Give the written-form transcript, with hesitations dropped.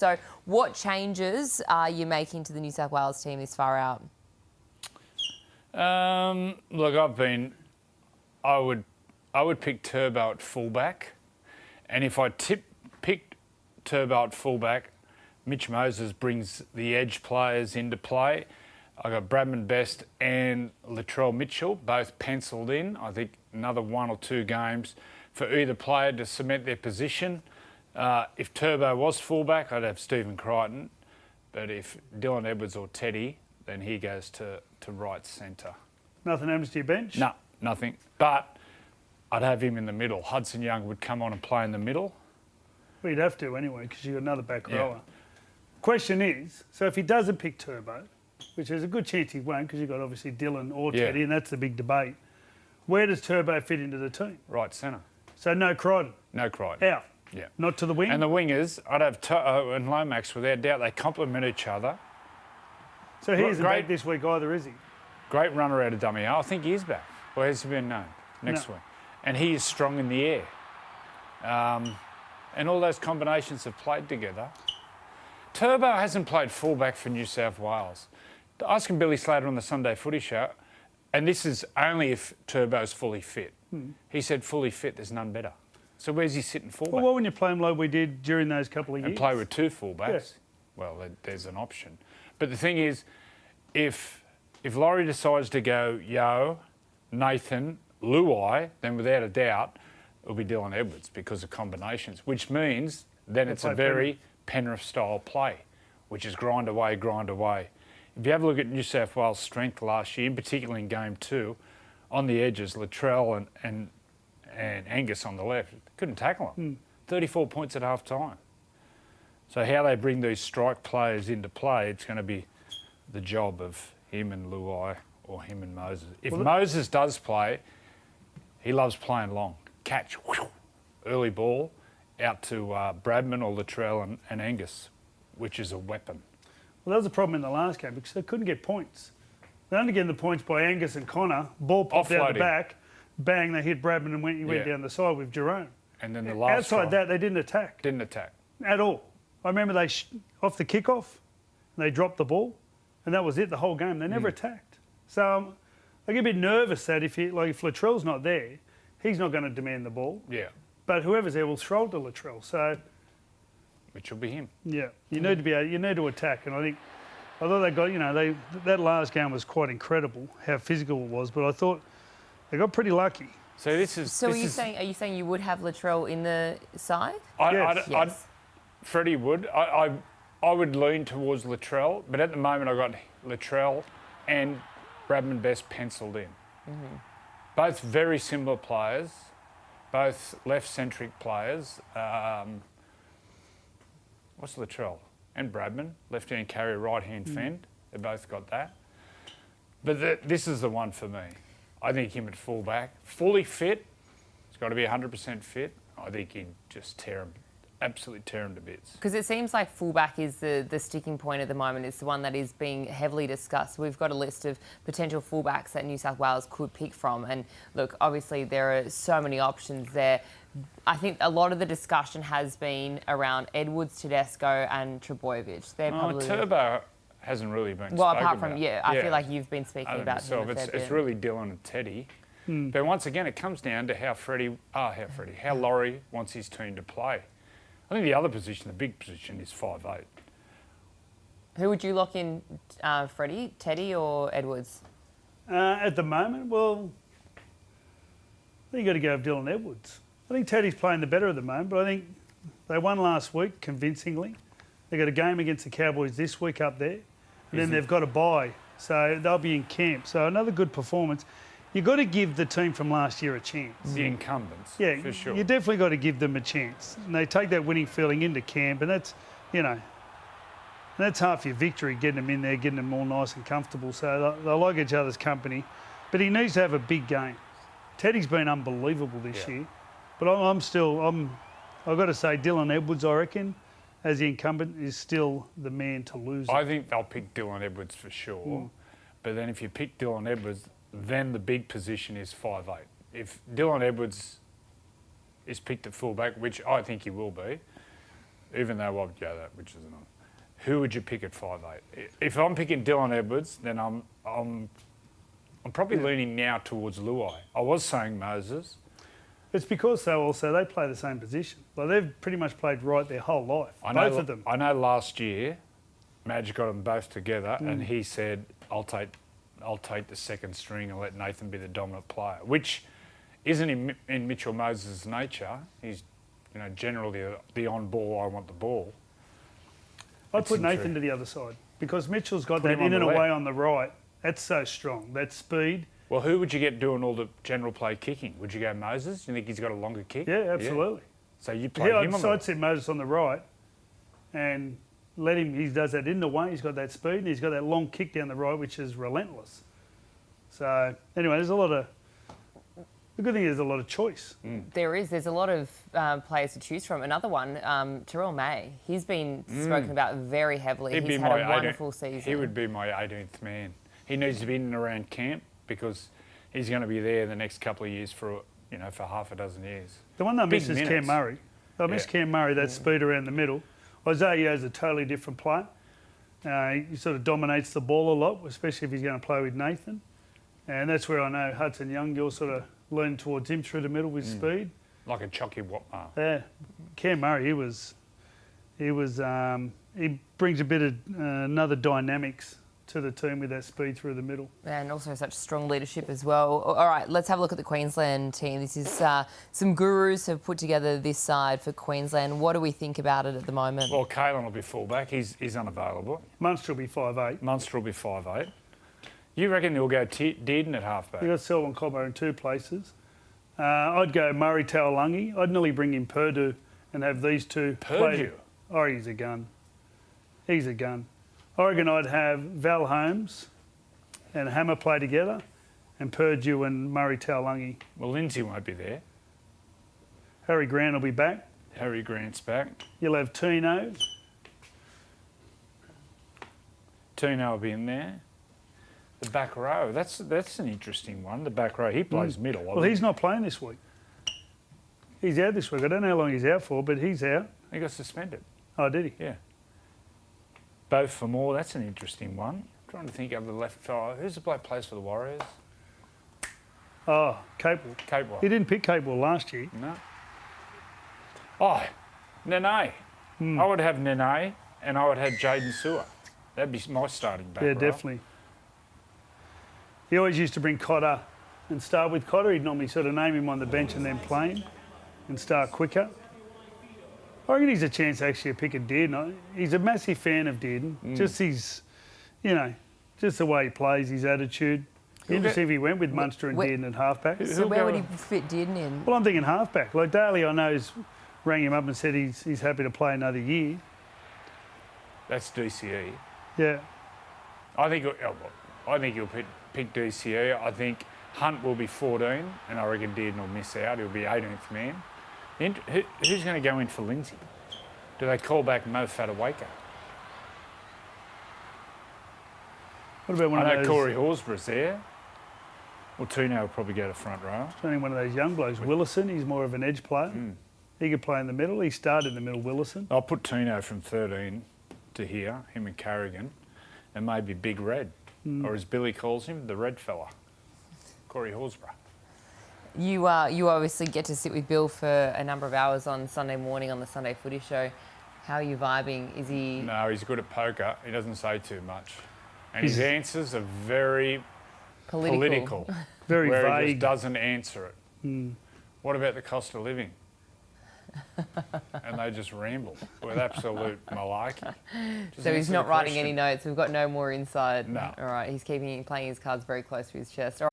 So what changes are you making to the New South Wales team this far out? Look, I would pick Turbo at fullback, and if I picked Turbo at fullback, Mitch Moses brings the edge players into play. I got Bradman Best and Latrell Mitchell both penciled in. I think another 1 or 2 games for either player to cement their position. If Turbo was fullback, I'd have Stephen Crichton, but if Dylan Edwards or Teddy, then he goes to right centre. Nothing happens to your bench? No, nothing. But I'd have him in the middle. Hudson Young would come on and play in the middle. Well, you'd have to anyway, because you've got another back rower. Question is, so if he doesn't pick Turbo, which there's a good chance he won't, because you've got obviously Dylan or Teddy, and that's the big debate, where does Turbo fit into the team? Right centre. So no Crichton? No Crichton. Out? Yeah. Not to the wing? And the wingers, I'd have To'o and Lomax without doubt. They complement each other. So he isn't back this week either, is he? Great runner out of dummy. I think he is back. Or has he been known? Next week. And he is strong in the air. And all those combinations have played together. Turbo hasn't played fullback for New South Wales. Asking Billy Slater on the Sunday Footy Show, and this is only if Turbo's fully fit. He said fully fit, there's none better. So where's he sitting fullback? Well, why wouldn't you play him like we did during those couple of years? And play with 2 fullbacks? Yes. Well, there's an option. But the thing is, if Laurie decides to go Yo, Nathan, Luai, then without a doubt it'll be Dylan Edwards because of combinations, which means then it's a very Penrith-style play, which is grind away, grind away. If you have a look at New South Wales' strength last year, particularly in Game 2, on the edges, Latrell and Angus on the left, couldn't tackle them. 34 points at half-time. So how they bring these strike players into play, it's going to be the job of him and Luai or him and Moses. If Moses does play, he loves playing long. Catch, early ball, out to Bradman or Latrell and Angus, which is a weapon. Well, that was a problem in the last game because they couldn't get points. They're only getting the points by Angus and Connor. Ball popped out the back, bang, they hit Bradman and went down the side with Jerome. And then the last outside that, they didn't attack. Didn't attack. At all. I remember they, off the kickoff, they dropped the ball, and that was it the whole game. They never attacked. So I get a bit nervous that if Latrell's not there, he's not going to demand the ball. Yeah. But whoever's there will throw to Latrell. So, which will be him. Yeah, you need to be able, you need to attack, and I thought they got that last game was quite incredible how physical it was, but I thought they got pretty lucky. So this is. So are you saying you would have Latrell in the side? Yes. Freddy would. I would lean towards Latrell, but at the moment I got Latrell and Bradman Best penciled in. Both very similar players, both left-centric players. What's Latrell? And Bradman, left-hand carrier, right-hand fend. They both got that. But this is the one for me. I think him at fullback, fully fit. He's got to be 100% fit. I think he'd just absolutely tear him to bits. Because it seems like fullback is the sticking point at the moment. It's the one that is being heavily discussed. We've got a list of potential fullbacks that New South Wales could pick from. And look, obviously there are so many options there. I think a lot of the discussion has been around Edwards, Tedesco and Trbojevic. They're probably... Turbo hasn't really been well, spoken apart from, about. I feel like you've been speaking about him a fair bit. It's really Dylan and Teddy. But once again, it comes down to how Laurie wants his team to play. I think the other position, the big position, is 5'8". Who would you lock in, Freddy, Teddy or Edwards? At the moment, well, I think you've got to go with Dylan Edwards. I think Teddy's playing the better at the moment, but I think they won last week convincingly. They've got a game against the Cowboys this week up there, and then they've got a bye, so they'll be in camp. So another good performance. You've got to give the team from last year a chance. The incumbents, for sure. You definitely got to give them a chance. And they take that winning feeling into camp, and that's, that's half your victory, getting them in there, getting them all nice and comfortable. So they like each other's company. But he needs to have a big game. Teddy's been unbelievable this year. But I've got to say, Dylan Edwards, I reckon, as the incumbent, is still the man to lose. I think they'll pick Dylan Edwards for sure. But then if you pick Dylan Edwards, then the big position is 5'8". If Dylan Edwards is picked at fullback, which I think he will be, even though I'd go that, which is not. Who would you pick at 5'8"? If I'm picking Dylan Edwards, then I'm probably leaning now towards Luai. I was saying Moses. It's because they play the same position. Like they've pretty much played right their whole life, both of them. I know last year, Madge got them both together, and he said, "I'll take the second string and let Nathan be the dominant player," which isn't in Mitchell Moses' nature. He's, generally the on ball. I want the ball. I'd put Nathan to the other side because Mitchell's got that him on in and the left. away on the right. That's so strong. That speed. Well, who would you get doing all the general play kicking? Would you go Moses? You think he's got a longer kick? Yeah, absolutely. So you play him on the I'd set Moses on the right and let him. He does that in the way. He's got that speed and he's got that long kick down the right, which is relentless. So anyway, there's a lot of. The good thing is there's a lot of choice. There is. There's a lot of players to choose from. Another one, Terrell May. He's been spoken about very heavily. He's had a wonderful season. He would be my 18th man. He needs to be in and around camp because he's going to be there the next couple of years for half a dozen years. The one that misses Cam Murray. They'll miss Cam Murray, that speed around the middle. Isaiah is a totally different player. He sort of dominates the ball a lot, especially if he's going to play with Nathan. And that's where I know Hudson Young, you'll sort of lean towards him through the middle with speed. Like a Chucky Watmar. Yeah. Cam Murray, he brings a bit of another dynamics to the team with that speed through the middle. And also such strong leadership as well. All right, let's have a look at the Queensland team. This is some gurus have put together this side for Queensland. What do we think about it at the moment? Well, Kalen will be fullback. He's unavailable. Munster will be 5'8". Munster will be 5'8". You reckon he'll go Dearden at halfback? You've got Selwyn Cobbo in two places. I'd go Murray Taulagi. I'd nearly bring in Purdue and have these two Purdue? Oh, he's a gun. He's a gun. I reckon I'd have Val Holmes and Hammer play together and Purdue and Murray Taulagi. Well, Lindsay won't be there. Harry Grant will be back. Harry Grant's back. You'll have Tino. Tino will be in there. The back row, that's an interesting one. The back row, he plays middle. Well, he's not playing this week. He's out this week. I don't know how long he's out for, but he's out. He got suspended. Oh, did he? Yeah. Both for more, that's an interesting one. I'm trying to think of the left side. Who's the bloke plays for the Warriors? Oh, Capewell. Capewell. He didn't pick Capewell last year. No. Oh, Nene. I would have Nene and I would have Jaden Sewer. That'd be my starting back row. Definitely. He always used to bring Cotter and start with Cotter. He'd normally sort of name him on the bench and then play him and start quicker. I reckon he's a chance actually to pick a Dearden. He's a massive fan of Dearden. Just his, just the way he plays, his attitude. Interesting if he went with Munster and Dearden at halfback. So where would he fit Dearden in? Well, I'm thinking halfback. Like Daly, I know, rang him up and said he's happy to play another year. That's DCE. Yeah. I think he'll pick DCE. I think Hunt will be 14, and I reckon Dearden will miss out. He'll be 18th man. Who's going to go in for Lindsay? Do they call back Mo Fatawaker? What about one I of know those? Corey Horsburgh's there. Well, Tino will probably go to front row. It's only one of those young blokes. Willison, he's more of an edge player. He could play in the middle. He started in the middle, Willison. I'll put Tino from 13 to here, him and Carrigan, and maybe Big Red, or as Billy calls him, the Red fella, Corey Horsburgh. You obviously get to sit with Bill for a number of hours on Sunday morning on the Sunday Footy Show. How are you vibing? Is he... No, he's good at poker. He doesn't say too much. And his answers are very political. Very where vague. He just doesn't answer it. What about the cost of living? And they just ramble with absolute malarkey. So he's not writing any notes. We've got no more insight. No. All right. He's playing his cards very close to his chest. All right.